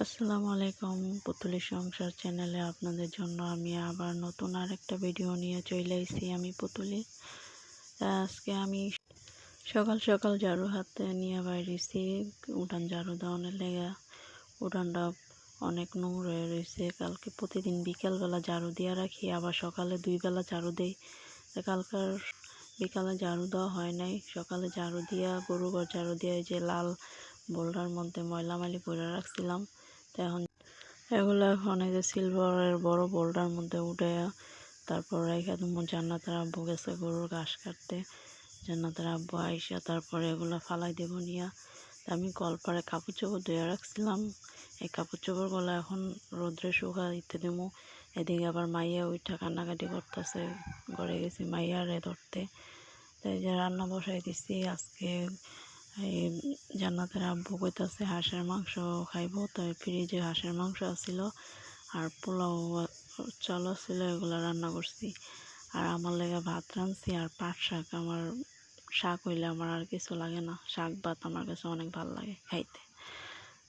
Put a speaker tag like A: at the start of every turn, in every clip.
A: আসসালামু আলাইকুম। পুতুলের সংসার চ্যানেলে আপনাদের জন্য আমি আবার নতুন আরেকটা ভিডিও নিয়ে চলে এসেছি। আমি পুতুলি। আজকে আমি সকাল সকাল ঝাড়ু হাতে নিয়ে বাইরেছি উঠান ঝাড়ু দেওয়ানোর লেগে। উঠানটা অনেক নোংরা হয়ে রয়েছে। কালকে প্রতিদিন বিকালবেলা ঝাড়ু দিয়ে রাখি, আবার সকালে 2 বেলা ঝাড়ু দেই। কালকার বিকালে ঝাড়ু দেওয়া হয় নাই, সকালে ঝাড়ু দিয়া গরু ঘর ঝাড়ু দিয়ে যে লাল বোল্ডার মধ্যে ময়লামালি করে রাখছিলাম, এখন এই যে সিলভারের বড় বোল্ডার মধ্যে উঠে তারপর রেখে দেবো। জান্নাতের আব্বু গেছে গরুর ঘাস কাটতে। জান্নাতের আব্বু আইসা তারপরে এগুলো ফালাই দেবো নিয়ে। আমি কলপারে কাপড় চোপড় ধুয়ে রাখছিলাম। এই কাপড় চোপড়গুলো এখন রোদ্রে শুকা দিতে দেবো। এদিকে আবার মাইয়া উঠা কান্নাকাটি করতেছে, ঘরে গেছি মাইয়ারে ধরতে। তাই যে রান্না বসাই দিচ্ছি। আজকে এই জান্নাতের আব্বু কইতাছে হাঁসের মাংস খাইব, তাই ফ্রিজে হাঁসের মাংস আছিল আর পোলাও চাল ছিল, এগুলো রান্না করছি। আর আমার লেগে ভাত রাঁধছি আর পাট শাক। আমার শাক হইলে আমার আর কিছু লাগে না, শাক ভাত আমার কাছে অনেক ভালো লাগে খাইতে।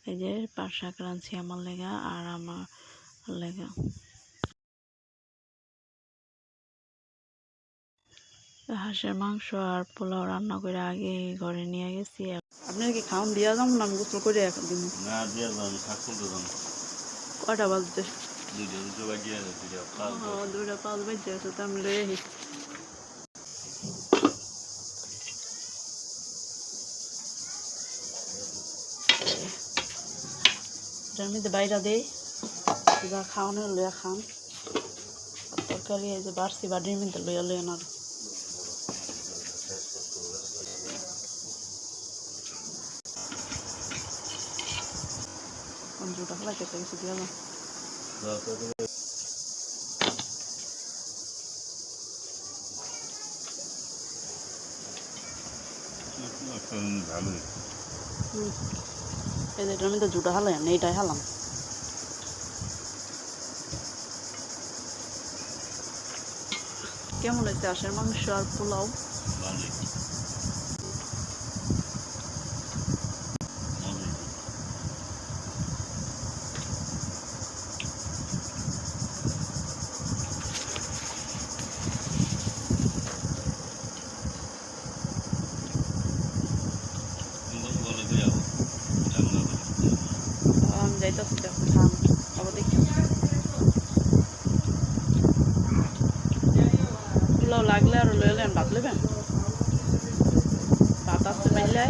A: এই যে পাট শাক রাঁধছি আমার লেগে আর আমার লেগে। হাঁসের মাংস আর পোলাও রান্না করে আগে ঘরে নিয়ে গেছি। আপনার কি খাওয়ান দিয়া যাম না আমি গোসল করে দিন?
B: না দিয়া যাম, শাক তুলতে যাম।
A: কয়টা বাজতে?
B: দুইটা বাজিয়ে আছে,
A: দুইটা পাঁচ বাজে আছে, তো আমি লই আহি। এটার মধ্যে বাইরা দেই, যা খাওয়ানোর লইয়া খান। তরকারি এই যে বাড়ছি বাড়ির মধ্যে লইয়া লইয়া না জুটা ফেলাই কেটে কিছু দিয়ে না। এই যে এটার মধ্যে জুটা হালাই না, এইটাই হালাম। কেমন হয়েছে হাঁসের মাংস আর পোলাও? আমি যাইতেছি, খান আবার দেখি। পোলাও লাগলে আর লইলেন ভাত লেবেন, ভাত আছে মেলে।